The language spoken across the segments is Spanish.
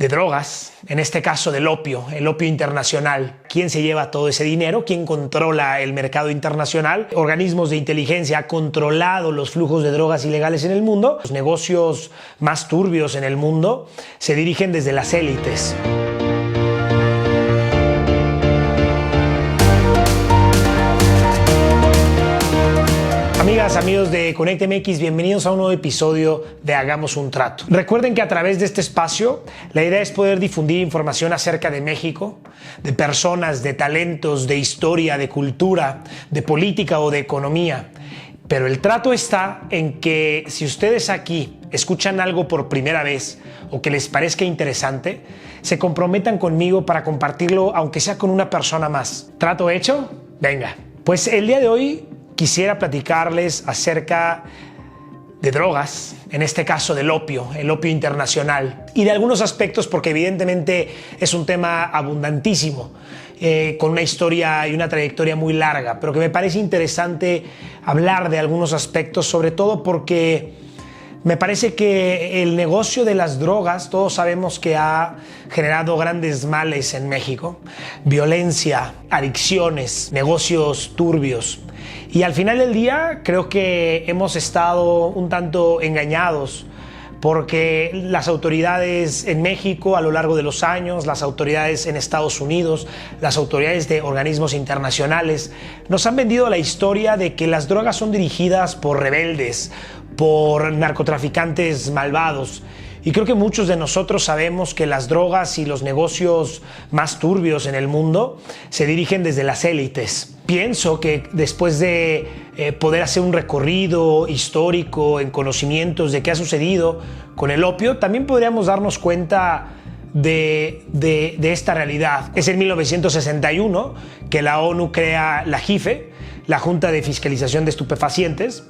de drogas, en este caso del opio, el opio internacional. ¿Quién se lleva todo ese dinero? ¿Quién controla el mercado internacional? Organismos de inteligencia han controlado los flujos de drogas ilegales en el mundo. Los negocios más turbios en el mundo se dirigen desde las élites. Amigas, amigos de Conecte MX, bienvenidos a un nuevo episodio de Hagamos un Trato. Recuerden que a través de este espacio la idea es poder difundir información acerca de México, de personas, de talentos, de historia, de cultura, de política o de economía. Pero el trato está en que si ustedes aquí escuchan algo por primera vez o que les parezca interesante, se comprometan conmigo para compartirlo, aunque sea con una persona más. ¿Trato hecho? Venga. Pues el día de hoy quisiera platicarles acerca de drogas, en este caso del opio, el opio internacional, y de algunos aspectos porque evidentemente es un tema abundantísimo, con una historia y una trayectoria muy larga, pero que me parece interesante hablar de algunos aspectos, sobre todo porque me parece que el negocio de las drogas, todos sabemos que ha generado grandes males en México, violencia, adicciones, negocios turbios. Y al final del día creo que hemos estado un tanto engañados porque las autoridades en México a lo largo de los años, las autoridades en Estados Unidos, las autoridades de organismos internacionales nos han vendido la historia de que las drogas son dirigidas por rebeldes, por narcotraficantes malvados. Y creo que muchos de nosotros sabemos que las drogas y los negocios más turbios en el mundo se dirigen desde las élites. Pienso que después de poder hacer un recorrido histórico en conocimientos de qué ha sucedido con el opio, también podríamos darnos cuenta de esta realidad. Es en 1961 que la ONU crea la JIFE, la Junta de Fiscalización de Estupefacientes,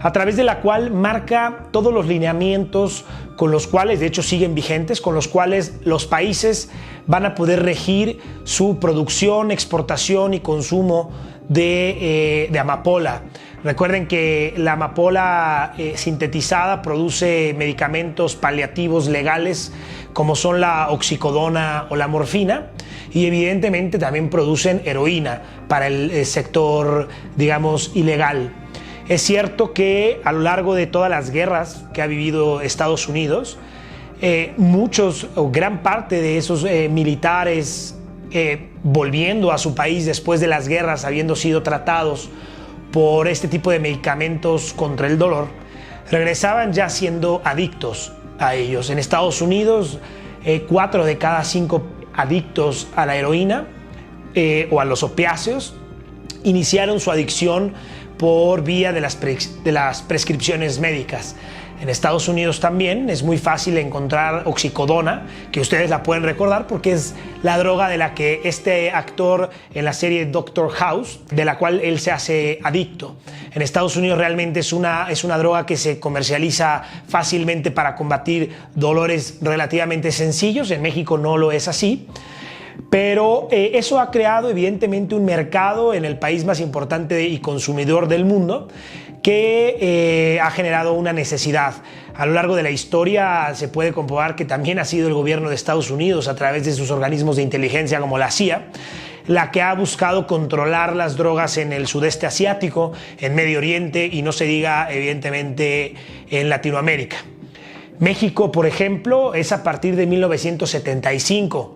a través de la cual marca todos los lineamientos con los cuales, de hecho siguen vigentes, con los cuales los países van a poder regir su producción, exportación y consumo de amapola. Recuerden que la amapola sintetizada produce medicamentos paliativos legales como son la oxicodona o la morfina, y evidentemente también producen heroína para el sector, digamos, ilegal. Es cierto que a lo largo de todas las guerras que ha vivido Estados Unidos, muchos o gran parte de esos militares volviendo a su país después de las guerras, habiendo sido tratados por este tipo de medicamentos contra el dolor, regresaban ya siendo adictos a ellos. En Estados Unidos, 4 de cada 5 adictos a la heroína o a los opiáceos iniciaron su adicción por vía de las prescripciones médicas. En Estados Unidos también es muy fácil encontrar oxicodona, que ustedes la pueden recordar porque es la droga de la que este actor en la serie Doctor House, de la cual él se hace adicto. En Estados Unidos realmente es una droga que se comercializa fácilmente para combatir dolores relativamente sencillos. En México no lo es así. Pero eso ha creado evidentemente un mercado en el país más importante y consumidor del mundo que ha generado una necesidad. A lo largo de la historia se puede comprobar que también ha sido el gobierno de Estados Unidos, a través de sus organismos de inteligencia como la CIA, la que ha buscado controlar las drogas en el sudeste asiático, en Medio Oriente y no se diga evidentemente en Latinoamérica. México, por ejemplo, es a partir de 1975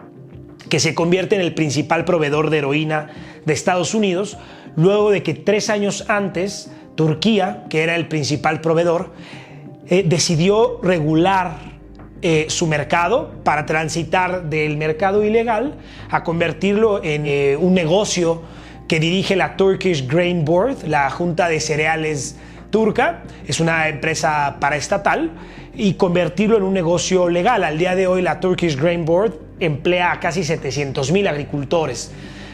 que se convierte en el principal proveedor de heroína de Estados Unidos, luego de que 3 años antes Turquía, que era el principal proveedor, decidió regular su mercado para transitar del mercado ilegal a convertirlo en un negocio que dirige la Turkish Grain Board, la Junta de Cereales turca. Es una empresa paraestatal, y convertirlo en un negocio legal. Al día de hoy la Turkish Grain Board emplea a casi 700,000 agricultores.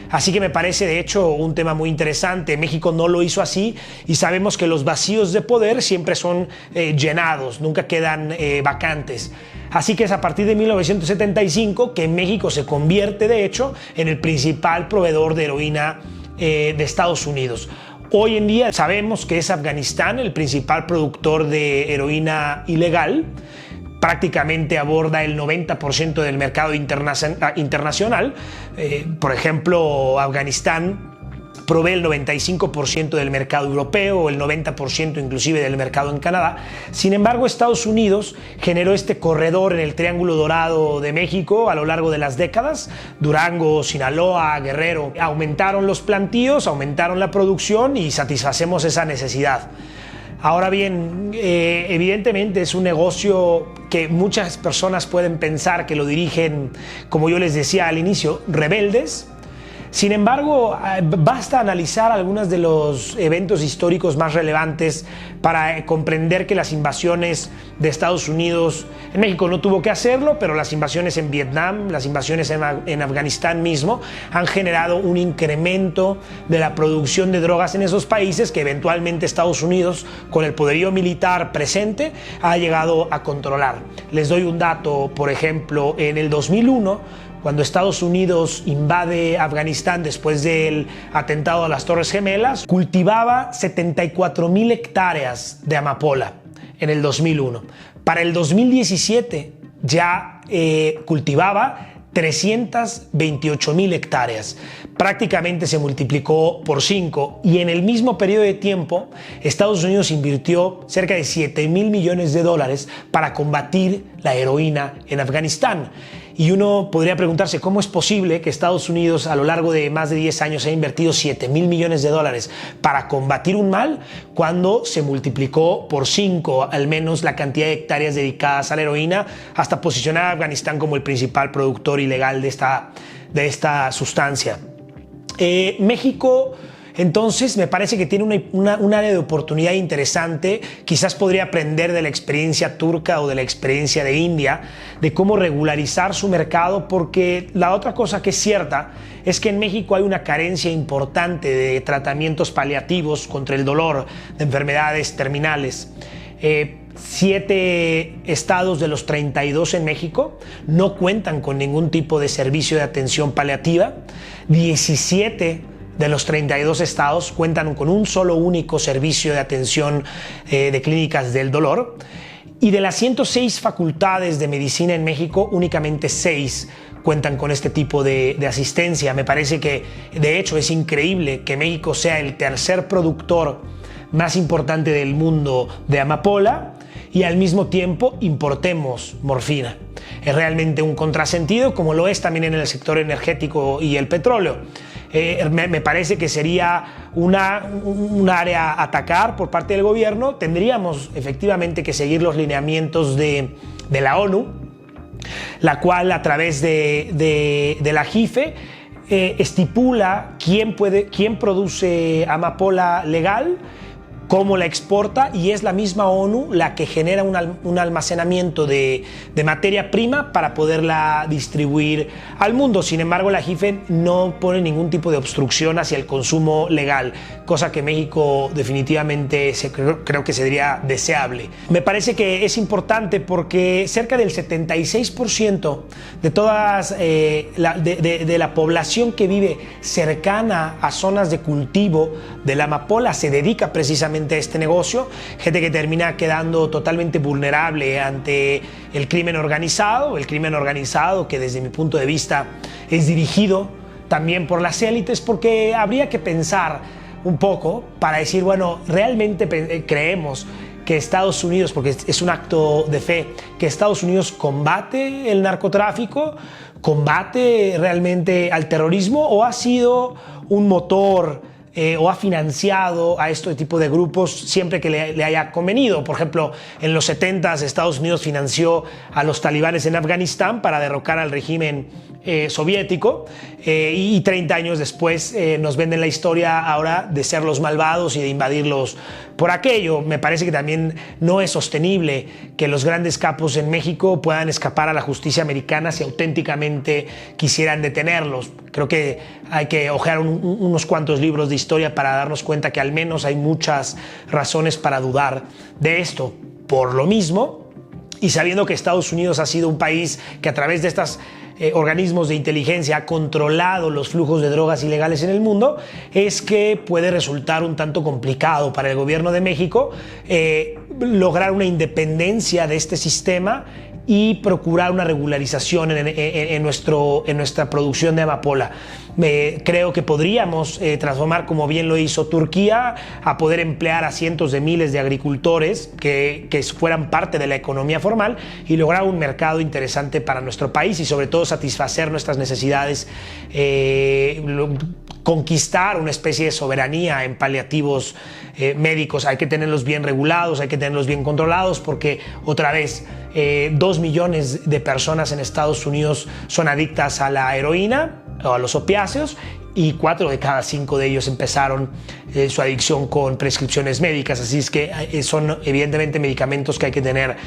Así que me parece de hecho un tema muy interesante. México no lo hizo así y sabemos que los vacíos de poder siempre son llenados, nunca quedan vacantes. Así que es a partir de 1975 que México se convierte de hecho en el principal proveedor de heroína de Estados Unidos. Hoy en día sabemos que es Afganistán el principal productor de heroína ilegal, prácticamente aborda el 90% del mercado internacional. Por ejemplo, Afganistán provee el 95% del mercado europeo, el 90% inclusive del mercado en Canadá. Sin embargo, Estados Unidos generó este corredor en el Triángulo Dorado de México a lo largo de las décadas. Durango, Sinaloa, Guerrero. Aumentaron los plantíos, aumentaron la producción y satisfacemos esa necesidad. Ahora bien, evidentemente es un negocio que muchas personas pueden pensar que lo dirigen, como yo les decía al inicio, rebeldes. Sin embargo, basta analizar algunos de los eventos históricos más relevantes para comprender que las invasiones de Estados Unidos en México no tuvo que hacerlo, pero las invasiones en Vietnam, las invasiones en Afganistán mismo han generado un incremento de la producción de drogas en esos países que eventualmente Estados Unidos, con el poderío militar presente, ha llegado a controlar. Les doy un dato, por ejemplo, en el 2001, cuando Estados Unidos invade Afganistán después del atentado a las Torres Gemelas, cultivaba 74,000 hectáreas de amapola en el 2001. Para el 2017 ya cultivaba 328,000 hectáreas. Prácticamente se multiplicó por 5 y en el mismo periodo de tiempo Estados Unidos invirtió cerca de $7,000 millones para combatir la heroína en Afganistán. Y uno podría preguntarse cómo es posible que Estados Unidos a lo largo de más de 10 años haya invertido $7,000 millones para combatir un mal cuando se multiplicó por 5 al menos la cantidad de hectáreas dedicadas a la heroína hasta posicionar a Afganistán como el principal productor ilegal de esta sustancia. México, entonces, me parece que tiene un área de oportunidad interesante. Quizás podría aprender de la experiencia turca o de la experiencia de India, de cómo regularizar su mercado, porque la otra cosa que es cierta es que en México hay una carencia importante de tratamientos paliativos contra el dolor, de enfermedades terminales. 7 estados de los 32 en México no cuentan con ningún tipo de servicio de atención paliativa. 17 de los 32 estados cuentan con un solo único servicio de atención de clínicas del dolor. Y de las 106 facultades de medicina en México, únicamente 6 cuentan con este tipo de asistencia. Me parece que, de hecho, es increíble que México sea el tercer productor más importante del mundo de amapola y al mismo tiempo importemos morfina. Es realmente un contrasentido, como lo es también en el sector energético y el petróleo. Me parece que sería un área a atacar por parte del gobierno. Tendríamos efectivamente que seguir los lineamientos de la ONU, la cual a través de la JIFE estipula quién produce amapola legal, cómo la exporta, y es la misma ONU la que genera un almacenamiento de materia prima para poderla distribuir al mundo. Sin embargo, la JIFE no pone ningún tipo de obstrucción hacia el consumo legal, cosa que México definitivamente creo que sería deseable. Me parece que es importante porque cerca del 76% de todas de la población que vive cercana a zonas de cultivo de la amapola se dedica precisamente a este negocio, gente que termina quedando totalmente vulnerable ante el crimen organizado que desde mi punto de vista es dirigido también por las élites, porque habría que pensar un poco para decir, bueno, realmente creemos que Estados Unidos, porque es un acto de fe, que Estados Unidos combate el narcotráfico, combate realmente al terrorismo, o ha sido un motor o ha financiado a este tipo de grupos siempre que le haya convenido. Por ejemplo, en los 70s Estados Unidos financió a los talibanes en Afganistán para derrocar al régimen soviético, y 30 años después nos venden la historia ahora de ser los malvados y de invadirlos por aquello. Me parece que también no es sostenible que los grandes capos en México puedan escapar a la justicia americana si auténticamente quisieran detenerlos. Creo que hay que hojear unos cuantos libros de historia para darnos cuenta que al menos hay muchas razones para dudar de esto. Por lo mismo, y sabiendo que Estados Unidos ha sido un país que a través de estos organismos de inteligencia ha controlado los flujos de drogas ilegales en el mundo, es que puede resultar un tanto complicado para el gobierno de México lograr una independencia de este sistema y procurar una regularización en nuestra producción de amapola. Creo que podríamos transformar, como bien lo hizo Turquía, a poder emplear a cientos de miles de agricultores que fueran parte de la economía formal y lograr un mercado interesante para nuestro país y sobre todo satisfacer nuestras necesidades, conquistar una especie de soberanía en paliativos médicos. Hay que tenerlos bien regulados, hay que tenerlos bien controlados, porque otra vez 2 millones de personas en Estados Unidos son adictas a la heroína o a los opiáceos, y 4 de cada 5 de ellos empezaron su adicción con prescripciones médicas. Así es que son evidentemente medicamentos que hay que tener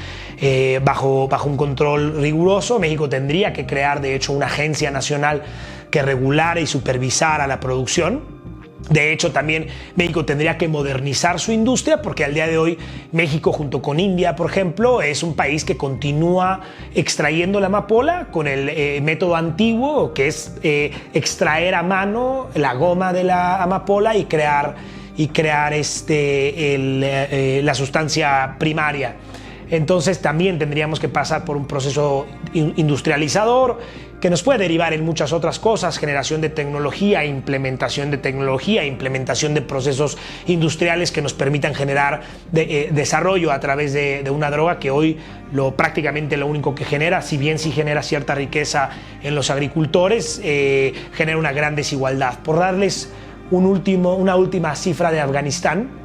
bajo un control riguroso. México tendría que crear, de hecho, una agencia nacional que regulara y supervisara la producción. De hecho, también México tendría que modernizar su industria, porque al día de hoy México, junto con India, por ejemplo, es un país que continúa extrayendo la amapola con el método antiguo, que es extraer a mano la goma de la amapola y crear la sustancia primaria. Entonces también tendríamos que pasar por un proceso industrializador que nos puede derivar en muchas otras cosas: generación de tecnología, implementación de procesos industriales que nos permitan generar desarrollo a través de una droga que hoy prácticamente lo único que genera, si bien sí genera cierta riqueza en los agricultores, genera una gran desigualdad. Por darles una última cifra de Afganistán,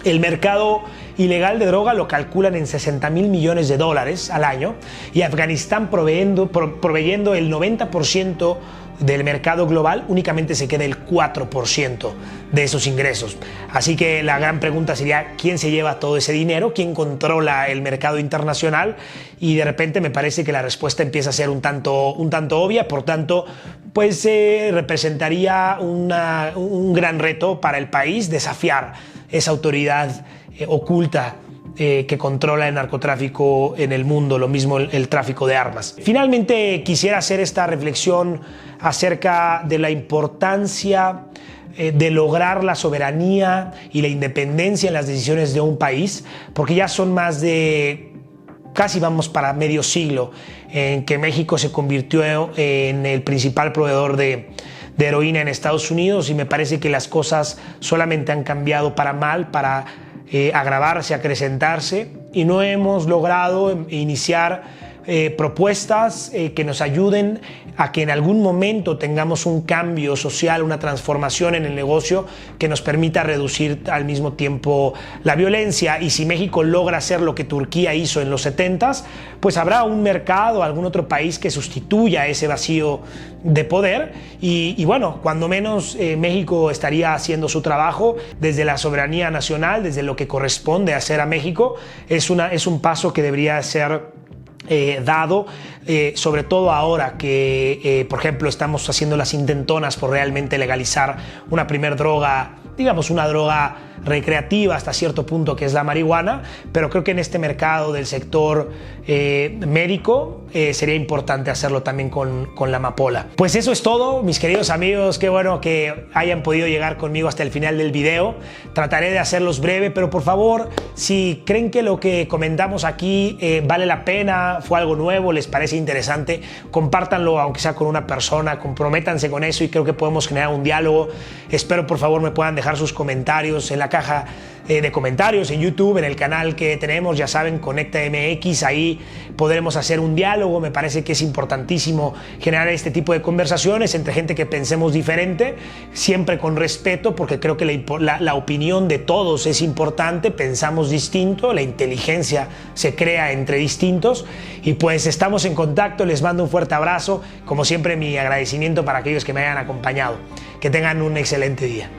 el mercado ilegal de droga lo calculan en $60,000 millones al año, y Afganistán, proveyendo el 90% del mercado global, únicamente se queda el 4% de esos ingresos. Así que la gran pregunta sería: ¿quién se lleva todo ese dinero? ¿Quién controla el mercado internacional? Y de repente me parece que la respuesta empieza a ser un tanto obvia. Por tanto, pues representaría un gran reto para el país desafiar esa autoridad oculta que controla el narcotráfico en el mundo, lo mismo el tráfico de armas. Finalmente, quisiera hacer esta reflexión acerca de la importancia de lograr la soberanía y la independencia en las decisiones de un país, porque ya son más de casi vamos para medio siglo en que México se convirtió en el principal proveedor de heroína en Estados Unidos, y me parece que las cosas solamente han cambiado para mal, para agravarse, acrecentarse, y no hemos logrado iniciar propuestas que nos ayuden a que en algún momento tengamos un cambio social, una transformación en el negocio que nos permita reducir al mismo tiempo la violencia. Y si México logra hacer lo que Turquía hizo en los 70s, pues habrá un mercado, algún otro país que sustituya ese vacío de poder, y bueno, cuando menos México estaría haciendo su trabajo desde la soberanía nacional, desde lo que corresponde hacer a México. Es un paso que debería ser dado, sobre todo ahora que, por ejemplo, estamos haciendo las intentonas por realmente legalizar una primer droga, digamos una droga recreativa hasta cierto punto, que es la marihuana, pero creo que en este mercado del sector médico sería importante hacerlo también con la amapola. Pues eso es todo, mis queridos amigos. Qué bueno que hayan podido llegar conmigo hasta el final del video. Trataré de hacerlos breve, pero por favor, si creen que lo que comentamos aquí vale la pena, fue algo nuevo, les parece interesante, compártanlo aunque sea con una persona, comprométanse con eso, y creo que podemos generar un diálogo. Espero por favor me puedan dejar sus comentarios en la caja de comentarios en YouTube, en el canal que tenemos, ya saben, Conecta MX. Ahí podremos hacer un diálogo. Me parece que es importantísimo generar este tipo de conversaciones entre gente que pensemos diferente, siempre con respeto, porque creo que la opinión de todos es importante. Pensamos distinto, la inteligencia se crea entre distintos, y pues estamos en contacto. Les mando un fuerte abrazo, como siempre mi agradecimiento para aquellos que me hayan acompañado. Que tengan un excelente día.